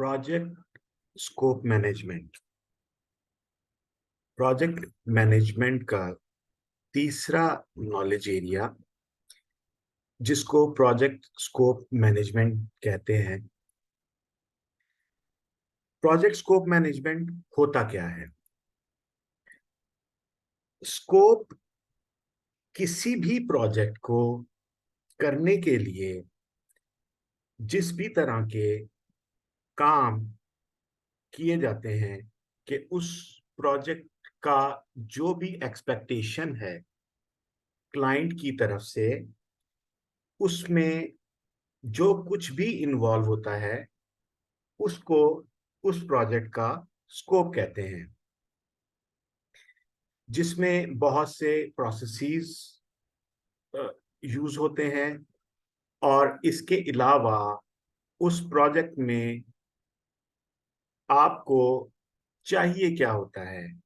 Project scope management. Project management का तीसरा knowledge area जिसको प्रोजेक्ट स्कोप मैनेजमेंट कहते हैं। प्रोजेक्ट स्कोप मैनेजमेंट होता क्या है? स्कोप किसी भी प्रोजेक्ट को करने के लिए जिस भी तरह के काम किए जाते हैं कि उस प्रोजेक्ट का जो भी एक्सपेक्टेशन है क्लाइंट की तरफ से, उसमें जो कुछ भी इन्वॉल्व होता है उसको उस प्रोजेक्ट का स्कोप कहते हैं, जिसमें बहुत से प्रोसेसेस यूज होते हैं। और इसके अलावा उस प्रोजेक्ट में आपको चाहिए क्या होता है,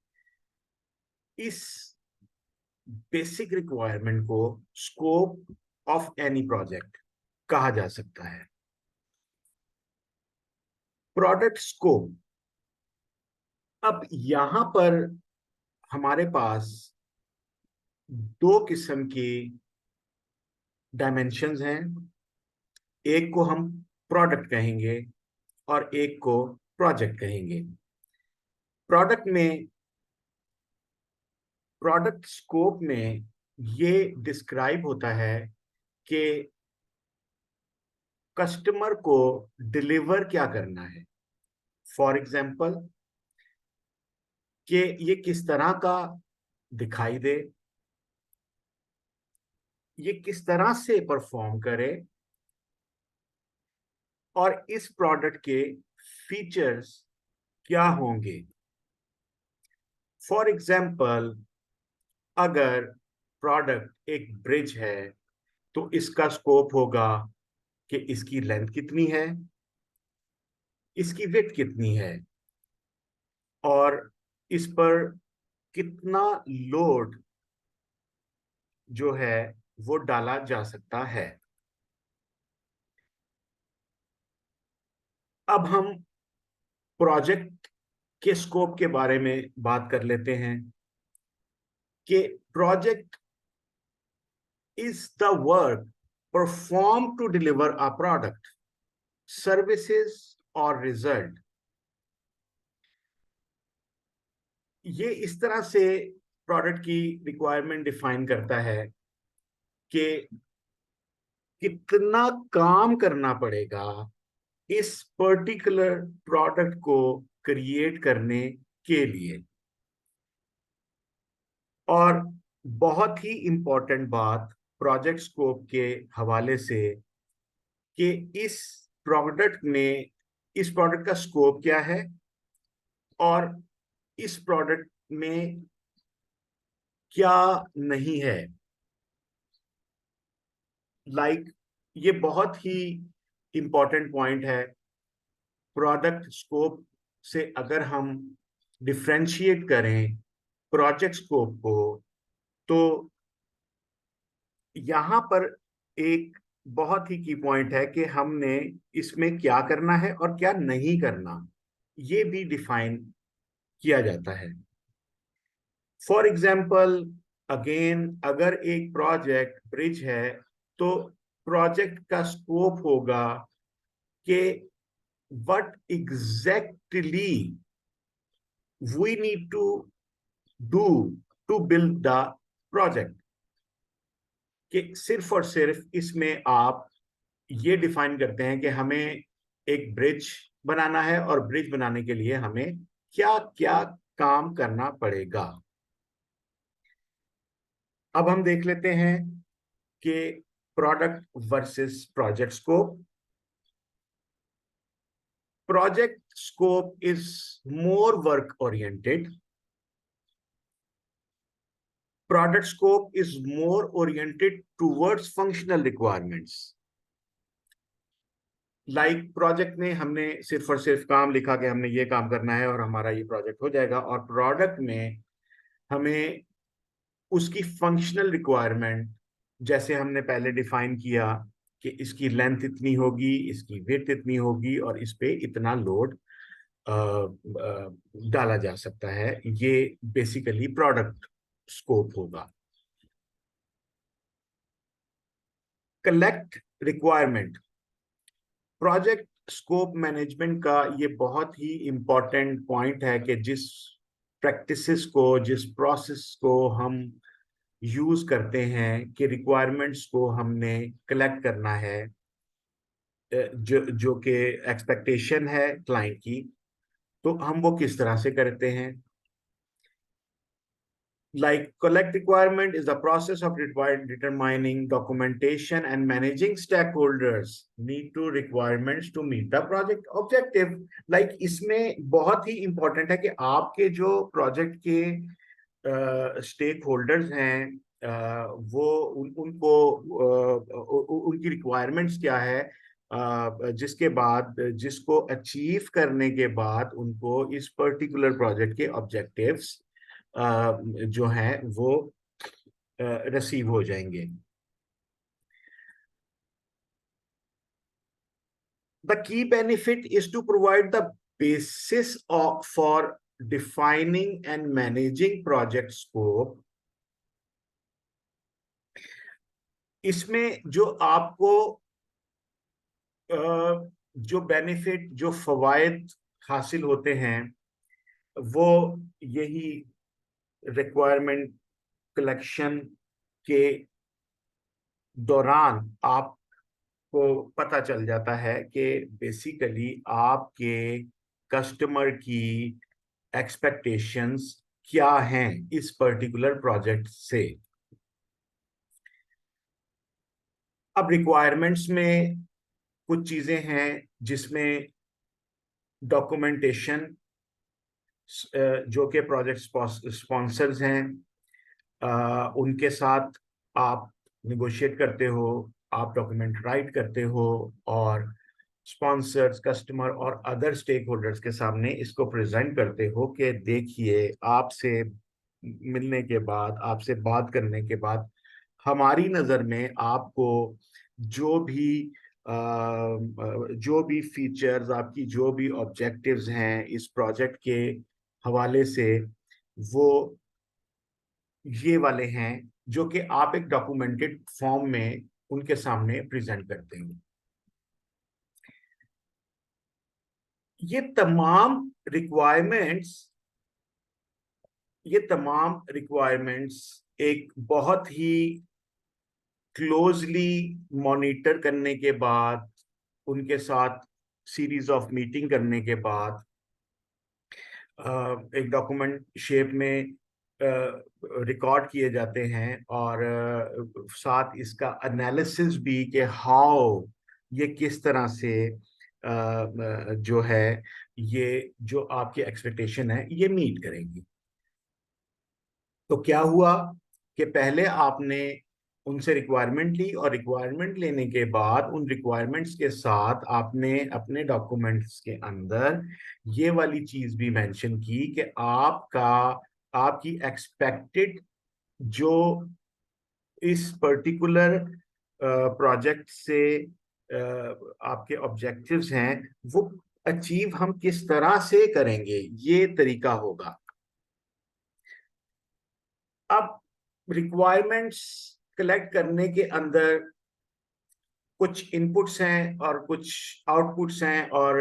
इस बेसिक रिक्वायरमेंट को स्कोप ऑफ एनी प्रोजेक्ट कहा जा सकता है। Product scope. अब यहां पर हमारे पास दो किस्म की डायमेंशंस हैं। एक को हम प्रोडक्ट कहेंगे और एक को प्रोजेक्ट कहेंगे। प्रोडक्ट में, प्रोडक्ट स्कोप में ये डिस्क्राइब होता है कि कस्टमर को डिलीवर क्या करना है। फॉर एग्जाम्पल, कि ये किस तरह का दिखाई दे, ये किस तरह से परफॉर्म करे, और इस प्रोडक्ट के फीचर्स क्या होंगे। फॉर एग्जाम्पल, अगर प्रोडक्ट एक ब्रिज है तो इसका स्कोप होगा कि इसकी लेंथ कितनी है, इसकी विड्थ कितनी है, और इस पर कितना लोड जो है वो डाला जा सकता है। अब हम प्रोजेक्ट के स्कोप के बारे में बात कर लेते हैं कि project is the work perform to deliver a product, services और रिजल्ट। ये इस तरह से प्रोडक्ट की रिक्वायरमेंट डिफाइन करता है कि कितना काम करना पड़ेगा इस पर्टिकुलर प्रोडक्ट को क्रिएट करने के लिए। और बहुत ही इंपॉर्टेंट बात प्रोजेक्ट स्कोप के हवाले से कि इस प्रोडक्ट का स्कोप क्या है और इस प्रोडक्ट में क्या नहीं है। ये बहुत ही इंपॉर्टेंट पॉइंट है। प्रोडक्ट स्कोप से अगर हम डिफ्रेंशिएट करें प्रोजेक्ट स्कोप को, तो यहां पर एक बहुत ही की पॉइंट है कि हमने इसमें क्या करना है और क्या नहीं करना, ये भी डिफाइन किया जाता है। फॉर एग्जाम्पल, अगेन, अगर एक प्रोजेक्ट ब्रिज है तो प्रोजेक्ट का स्कोप होगा कि what exactly we need to do to build the project। कि सिर्फ और सिर्फ इसमें आप ये डिफाइन करते हैं कि हमें एक ब्रिज बनाना है और ब्रिज बनाने के लिए हमें क्या क्या काम करना पड़ेगा। अब हम देख लेते हैं कि product versus project scope. Project scope is more work oriented. Product scope is more oriented towards functional requirements. Project में हमने सिर्फ और सिर्फ काम लिखा कि हमने ये काम करना है और हमारा ये प्रोजेक्ट हो जाएगा, और प्रोडक्ट में हमें उसकी फंक्शनल रिक्वायरमेंट, जैसे हमने पहले डिफाइन किया कि इसकी लेंथ इतनी होगी, इसकी विड्थ इतनी होगी और इस पे इतना लोड डाला जा सकता है। ये बेसिकली प्रोडक्ट स्कोप होगा। Collect requirement, project scope management का ये बहुत ही इंपॉर्टेंट पॉइंट है कि जिस प्रैक्टिसेस को, जिस प्रोसेस को हम यूज करते हैं कि रिक्वायरमेंट्स को हमने कलेक्ट करना है, जो जो कि एक्सपेक्टेशन है क्लाइंट की, तो हम वो किस तरह से करते हैं। Like collect requirement is the process of determining documentation and managing stakeholders need to requirements to meet the project objective. Like इसमें बहुत ही important है कि आपके जो project के स्टेक होल्डर्स हैं, वो उनको उनकी रिक्वायरमेंट्स क्या है, जिसके बाद, जिसको अचीव करने के बाद उनको इस पर्टिकुलर प्रोजेक्ट के ऑब्जेक्टिव्स जो हैं वो रिसीव हो जाएंगे। The key benefit is to provide the basis for defining and managing project scope. इसमें जो आपको जो बेनिफिट, जो फवायद हासिल होते हैं, वो यही रिक्वायरमेंट कलेक्शन के दौरान आपको पता चल जाता है कि बेसिकली आपके कस्टमर की एक्सपेक्टेशंस क्या हैं इस पर्टिकुलर प्रोजेक्ट से। अब रिक्वायरमेंट्स में कुछ चीजें हैं जिसमें डॉक्यूमेंटेशन, जो कि प्रोजेक्ट स्पॉन्सर्स हैं, उनके साथ आप निगोशिएट करते हो, आप डॉक्यूमेंट राइट करते हो और स्पॉन्सर्स, कस्टमर और अदर स्टेक होल्डर्स के सामने इसको प्रेजेंट करते हो कि देखिए, आपसे मिलने के बाद, आपसे बात करने के बाद हमारी नज़र में आपको जो भी जो भी फीचर्स, आपकी जो भी ऑब्जेक्टिव्स हैं इस प्रोजेक्ट के हवाले से, वो ये वाले हैं जो कि आप एक डॉक्यूमेंटेड फॉर्म में उनके सामने प्रेजेंट करते हैं। ये तमाम रिक्वायरमेंट्स ये तमाम रिक्वायरमेंट्स एक बहुत ही क्लोजली मॉनिटर करने के बाद, उनके साथ सीरीज ऑफ मीटिंग करने के बाद एक डॉक्यूमेंट शेप में रिकॉर्ड किए जाते हैं और साथ इसका एनालिसिस भी कि हाउ, ये किस तरह से जो है, ये जो आपकी एक्सपेक्टेशन है ये मीट करेंगी। तो क्या हुआ कि पहले आपने उनसे रिक्वायरमेंट ली और रिक्वायरमेंट लेने के बाद उन रिक्वायरमेंट्स के साथ आपने अपने डॉक्यूमेंट्स के अंदर ये वाली चीज भी मेंशन की कि आपकी एक्सपेक्टेड जो इस पर्टिकुलर प्रोजेक्ट से आपके ऑब्जेक्टिव्स हैं वो अचीव हम किस तरह से करेंगे, ये तरीका होगा। अब रिक्वायरमेंट्स कलेक्ट करने के अंदर कुछ इनपुट्स हैं और कुछ आउटपुट्स हैं, और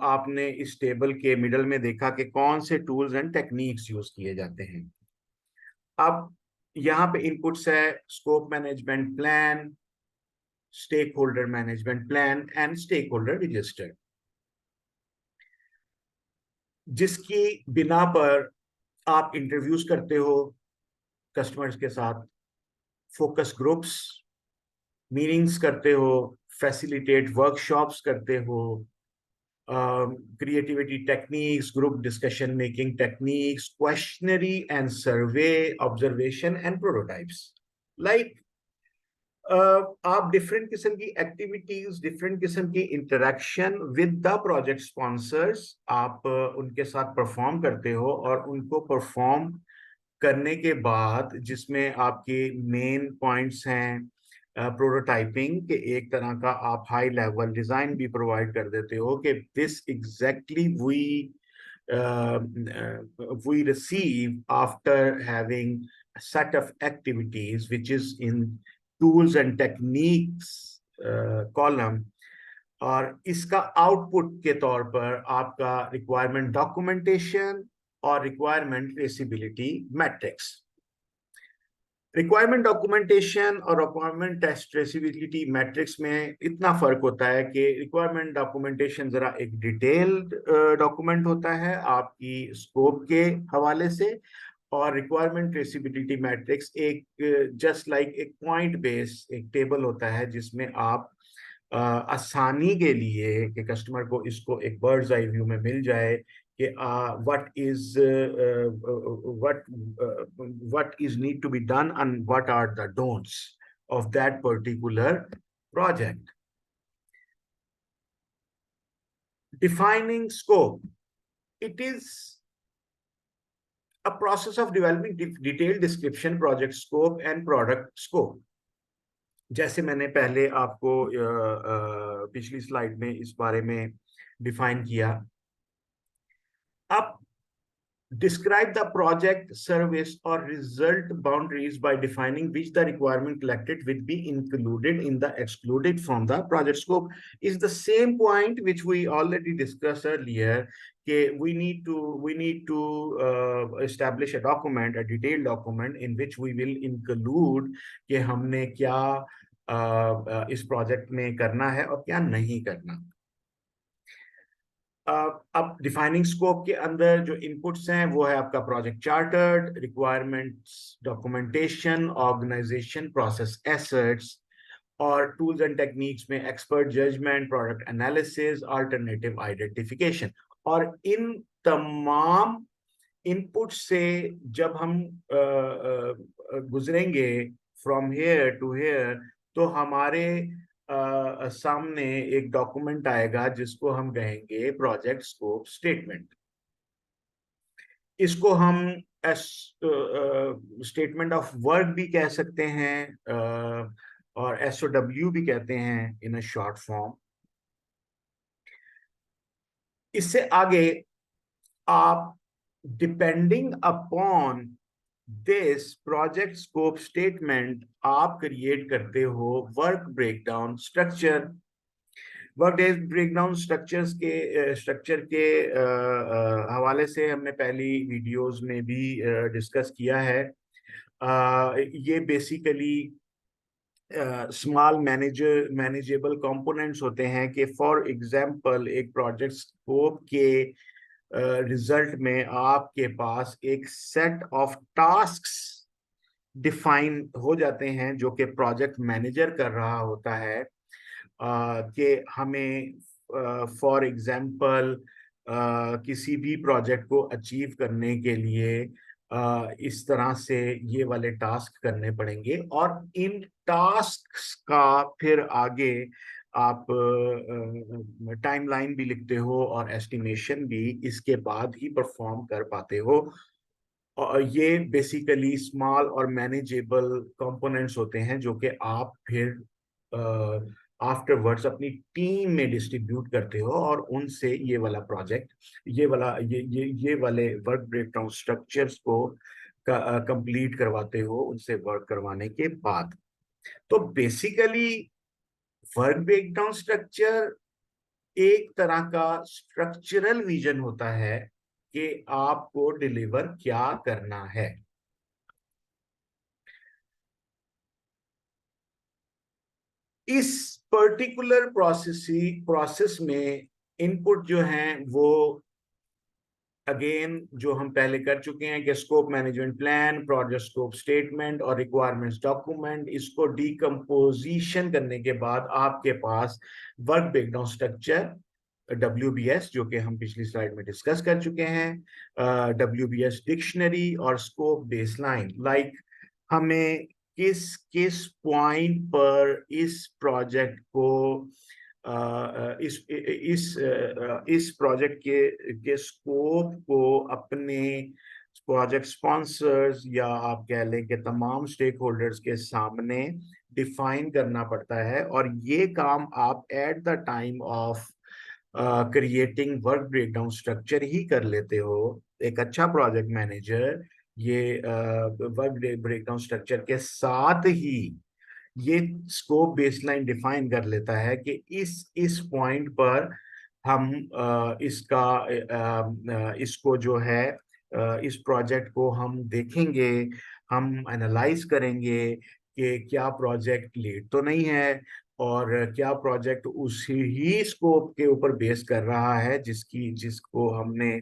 आपने इस टेबल के मिडल में देखा कि कौन से टूल्स एंड टेक्निक्स यूज किए जाते हैं। अब यहाँ पे इनपुट्स है scope management plan, stakeholder management plan and stakeholder register, जिसकी बिना पर आप इंटरव्यूज करते हो कस्टमर्स के साथ, फोकस ग्रुप्स मीटिंग्स करते हो, फैसिलिटेट वर्कशॉप्स करते हो, creativity techniques, group decision making techniques, questionnaire and survey, observation and prototypes. Like आप डिफरेंट किस्म की एक्टिविटीज, डिफरेंट किस्म की interaction with the project sponsors आप उनके साथ परफॉर्म करते हो, और उनको परफॉर्म करने के बाद जिसमें आपके मेन पॉइंट्स हैं, प्रोटोटाइपिंग के एक तरह का आप हाई लेवल डिजाइन भी प्रोवाइड कर देते हो कि this exactly we receive after having a set of activities which is in tools and techniques column, और इसका आउटपुट के तौर पर आपका रिक्वायरमेंट डॉक्यूमेंटेशन और requirement traceability matrix. Requirement documentation और रिक्वायरमेंट टेस्ट ट्रेसिबिलिटी मैट्रिक्स में इतना फर्क होता है कि रिक्वायरमेंट डॉक्यूमेंटेशन जरा एक डिटेल्ड डॉक्यूमेंट होता है आपकी स्कोप के हवाले से, और रिक्वायरमेंट ट्रेसिबिलिटी मैट्रिक्स एक जस्ट लाइक एक पॉइंट बेस एक टेबल होता है जिसमें आप आसानी के लिए कि कस्टमर को इसको एक बर्ड्स आई व्यू में मिल जाए कि what is need to be done and what are the don'ts of that particular project. Defining scope. It is a process of developing detailed description, project scope and product scope. जैसे मैंने पहले आपको पिछली slide में इस बारे में define किया। अब describe the project, service or result boundaries by defining which the requirement collected will be included in the excluded from the project scope is the same point which we already discussed earlier. We need to establish a document, a detailed document in which we will include कि हमने क्या इस project में करना है और क्या नहीं करना। अब डिफाइनिंग स्कोप के अंदर जो इनपुट्स हैं वो है आपका project chartered, requirements documentation, organisation process assets, और टूल्स एंड टेक्निक्स में expert judgement, product analysis, alternative identification. और इन तमाम इनपुट से जब हम गुजरेंगे फ्रॉम हेयर टू हेयर तो हमारे सामने एक डॉक्यूमेंट आएगा जिसको हम कहेंगे प्रोजेक्ट स्कोप स्टेटमेंट। इसको हम स्टेटमेंट ऑफ वर्क भी कह सकते हैं और SOW भी कहते हैं इन अ शॉर्ट फॉर्म। इससे आगे आप depending upon this project scope statement आप क्रिएट करते हो work breakdown structure. Work breakdown structure के हवाले से हमने पहली वीडियोस में भी डिस्कस किया है। ये बेसिकली स्मॉल मैनेजेबल कंपोनेंट्स होते हैं कि फॉर एग्जांपल एक प्रोजेक्ट स्कोप के रिजल्ट में आपके पास एक सेट ऑफ टास्क्स डिफाइन हो जाते हैं जो कि प्रोजेक्ट मैनेजर कर रहा होता है कि हमें फॉर एग्जांपल किसी भी प्रोजेक्ट को अचीव करने के लिए इस तरह से ये वाले टास्क करने पड़ेंगे, और इन टास्क्स का फिर आगे आप टाइमलाइन भी लिखते हो और एस्टिमेशन भी इसके बाद ही परफॉर्म कर पाते हो। और ये बेसिकली स्मॉल और मैनेजेबल कंपोनेंट्स होते हैं जो कि आप फिर आफ्टरवर्ड्स अपनी टीम में डिस्ट्रीब्यूट करते हो और उनसे ये वाला प्रोजेक्ट ये वाले वर्क ब्रेकडाउन स्ट्रक्चर्स को कंप्लीट करवाते हो उनसे वर्क करवाने के बाद। तो बेसिकली वर्क ब्रेकडाउन स्ट्रक्चर एक तरह का स्ट्रक्चरल विजन होता है कि आपको डिलीवर क्या करना है। इस पर्टिकुलर प्रोसेस में इनपुट जो हैं वो अगेन जो हम पहले कर चुके हैं कि scope management plan, project scope statement और रिक्वायरमेंट्स डॉक्यूमेंट, इसको डिकम्पोजिशन करने के बाद आपके पास वर्क ब्रेकडाउन स्ट्रक्चर WBS जो कि हम पिछली स्लाइड में डिस्कस कर चुके हैं, WBS डिक्शनरी और स्कोप बेसलाइन, लाइक हमें किस किस पॉइंट पर इस प्रोजेक्ट को इस प्रोजेक्ट के स्कोप को अपने प्रोजेक्ट स्पॉन्सर्स या आप कह लें कि तमाम स्टेक होल्डर्स के सामने डिफाइन करना पड़ता है, और ये काम आप at the time of creating work breakdown structure ही कर लेते हो। एक अच्छा प्रोजेक्ट मैनेजर ये वर्क ब्रेकडाउन स्ट्रक्चर के साथ ही ये स्कोप बेसलाइन डिफाइन कर लेता है कि इस पॉइंट पर हम इसको जो है इस प्रोजेक्ट को हम देखेंगे, हम एनालाइज करेंगे कि क्या प्रोजेक्ट लेट तो नहीं है, और क्या प्रोजेक्ट उसी ही स्कोप के ऊपर बेस कर रहा है जिसको हमने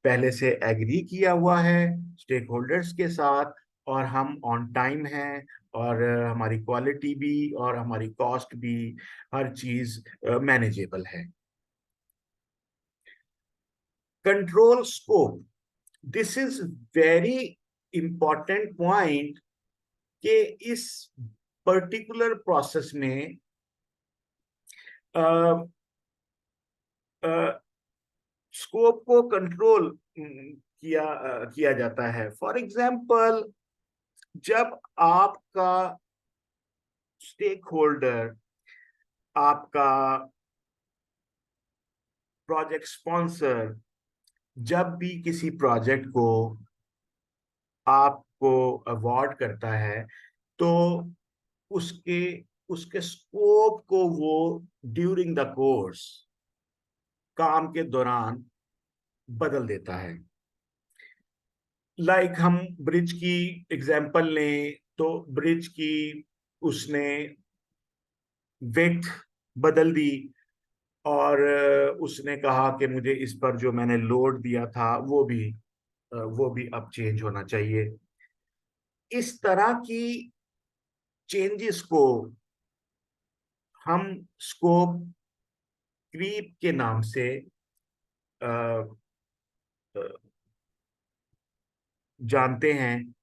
पहले से एग्री किया हुआ है स्टेक होल्डर्स के साथ, और हम ऑन टाइम हैं, और हमारी क्वालिटी भी और हमारी कॉस्ट भी, हर चीज मैनेजेबल है। Control scope, this is very important point कि इस पर्टिकुलर प्रोसेस में स्कोप को कंट्रोल किया जाता है। फॉर एग्जाम्पल, जब आपका स्टेक होल्डर, आपका प्रोजेक्ट स्पॉन्सर जब भी किसी प्रोजेक्ट को आपको अवार्ड करता है, तो उसके उसके स्कोप को वो ड्यूरिंग द कोर्स, काम के दौरान बदल देता है। हम ब्रिज की एग्जांपल लें तो ब्रिज की उसने विड्थ बदल दी, और उसने कहा कि मुझे इस पर जो मैंने लोड दिया था वो भी अब चेंज होना चाहिए। इस तरह की चेंजेस को हम स्कोप क्रीप के नाम से अ, अ, जानते हैं,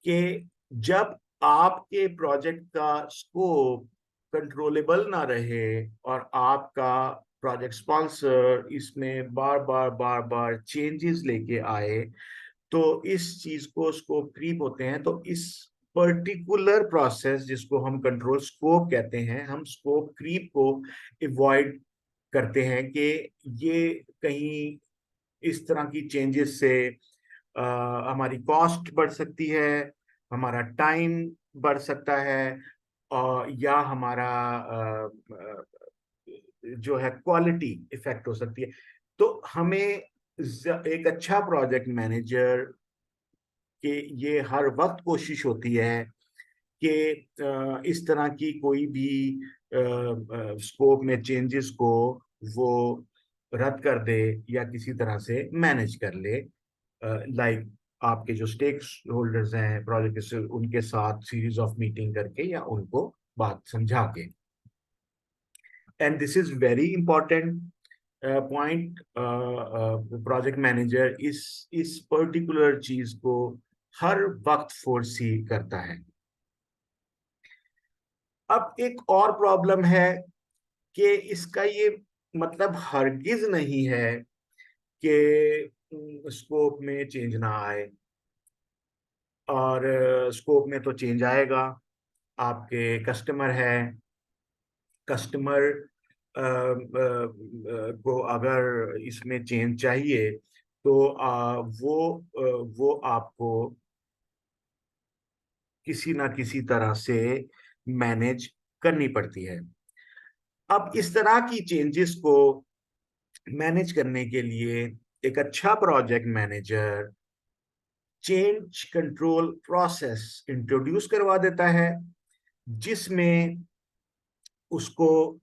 कि जब आपके प्रोजेक्ट का स्कोप कंट्रोलेबल ना रहे और आपका प्रोजेक्ट स्पॉन्सर इसमें बार बार बार बार चेंजेस लेके आए, तो इस चीज को स्कोप क्रीप होते हैं। तो इस पर्टिकुलर प्रोसेस जिसको हम कंट्रोल स्कोप कहते हैं, हम स्कोप क्रीप को अवॉइड करते हैं कि ये कहीं इस तरह की चेंजेस से अ, हमारी कॉस्ट बढ़ सकती है, हमारा टाइम बढ़ सकता है, और या हमारा जो है क्वालिटी इफेक्ट हो सकती है। तो हमें एक अच्छा प्रोजेक्ट मैनेजर के ये हर वक्त कोशिश होती है कि इस तरह की कोई भी स्कोप में चेंजेस को वो रद्द कर दे या किसी तरह से मैनेज कर ले। आपके जो स्टेक होल्डर्स हैं प्रोजेक्ट से, उनके साथ सीरीज ऑफ मीटिंग करके या उनको बात समझा के। And this is very important point. Project manager इस पर्टिकुलर चीज को हर वक्त फोर्सी करता है। अब एक और प्रॉब्लम है कि इसका ये मतलब हरगिज नहीं है कि स्कोप में चेंज ना आए, और स्कोप में तो चेंज आएगा। आपके कस्टमर है, कस्टमर को अगर इसमें चेंज चाहिए, तो वो आपको किसी ना किसी तरह से मैनेज करनी पड़ती है। अब इस तरह की चेंजेस को मैनेज करने के लिए एक अच्छा project manager change control process introduce करवा देता है, जिसमें उसको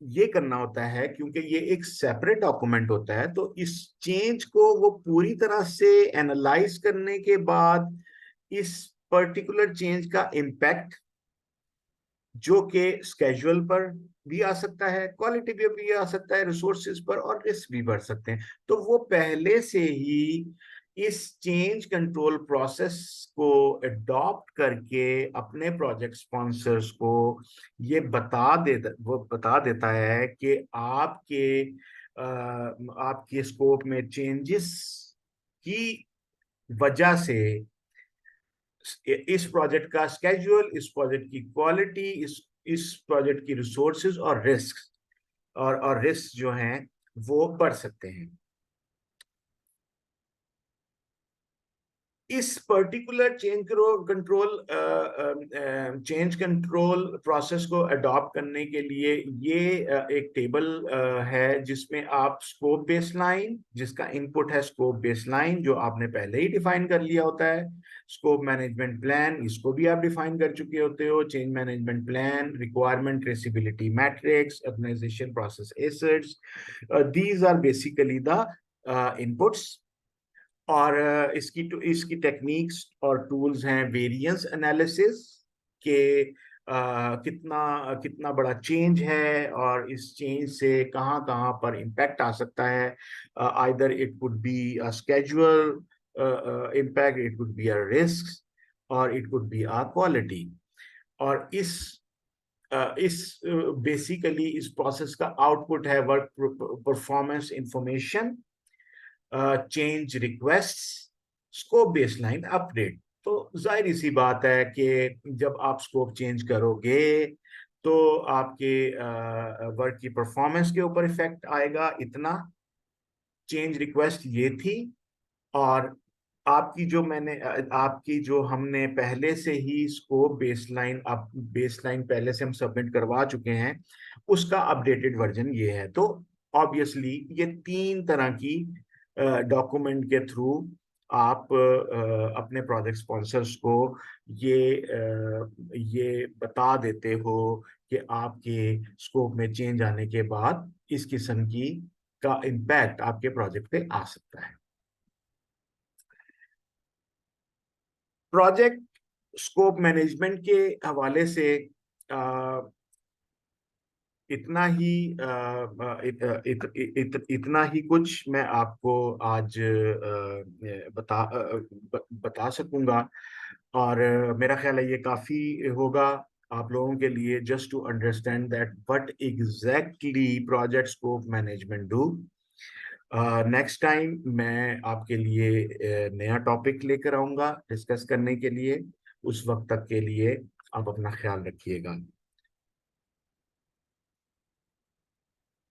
ये करना होता है, क्योंकि ये एक सेपरेट डॉक्यूमेंट होता है, तो इस चेंज को वो पूरी तरह से एनालाइज करने के बाद इस पर्टिकुलर चेंज का इम्पैक्ट, जो कि स्केड्यूल पर भी आ सकता है, क्वालिटी पे भी आ सकता है, रिसोर्सेज पर, और रिस्क भी बढ़ सकते हैं, तो वो पहले से ही इस चेंज कंट्रोल प्रोसेस को अडॉप्ट करके अपने प्रोजेक्ट स्पॉन्सर्स को ये बता देता है कि आपके स्कोप में चेंजेस की वजह से इस प्रोजेक्ट का स्केड्यूल, इस प्रोजेक्ट की क्वालिटी, इस प्रोजेक्ट की रिसोर्सेज और रिस्क, और रिस्क जो हैं वो बढ़ सकते हैं। इस पर्टिकुलर चेंज कंट्रोल प्रोसेस को अडॉप्ट करने के लिए ये एक टेबल है जिसमें आप स्कोप बेसलाइन, जिसका इनपुट है स्कोप बेसलाइन जो आपने पहले ही डिफाइन कर लिया होता है, स्कोप मैनेजमेंट प्लान इसको भी आप डिफाइन कर चुके होते हो, change management plan, requirement traceability matrix, organisation process assets, these are basically the inputs. और इसकी टेक्निक्स और टूल्स हैं वेरिएंस एनालिसिस के, कितना कितना बड़ा चेंज है और इस चेंज से कहाँ कहाँ पर इम्पैक्ट आ सकता है। Either it could be a schedule impact, it could be a risk, और it could be a quality. और इस बेसिकली इस प्रोसेस का आउटपुट है work performance information, change request, scope baseline update. तो जाहिर सी बात है कि जब आप स्कोप चेंज करोगे तो आपके वर्क की परफॉर्मेंस के ऊपर इफेक्ट आएगा। इतना चेंज रिक्वेस्ट ये थी, और आपकी जो हमने पहले से ही स्कोप बेसलाइन, अब बेसलाइन पहले से हम सबमिट करवा चुके हैं, उसका अपडेटेड वर्जन ये है। तो ऑब्वियसली ये 3 तरह की डॉक्यूमेंट के थ्रू आप अपने प्रोजेक्ट स्पॉन्सर्स को ये बता देते हो कि आपके स्कोप में चेंज आने के बाद इस किस्म की का इम्पैक्ट आपके प्रोजेक्ट पे आ सकता है। प्रोजेक्ट स्कोप मैनेजमेंट के हवाले से आ, इतना ही इतना ही कुछ मैं आपको आज बता सकूंगा। और मेरा ख्याल है ये काफी होगा आप लोगों के लिए, just to understand that what exactly project scope management do. Next time मैं आपके लिए नया टॉपिक लेकर आऊंगा डिस्कस करने के लिए। उस वक्त तक के लिए आप अपना ख्याल रखिएगा।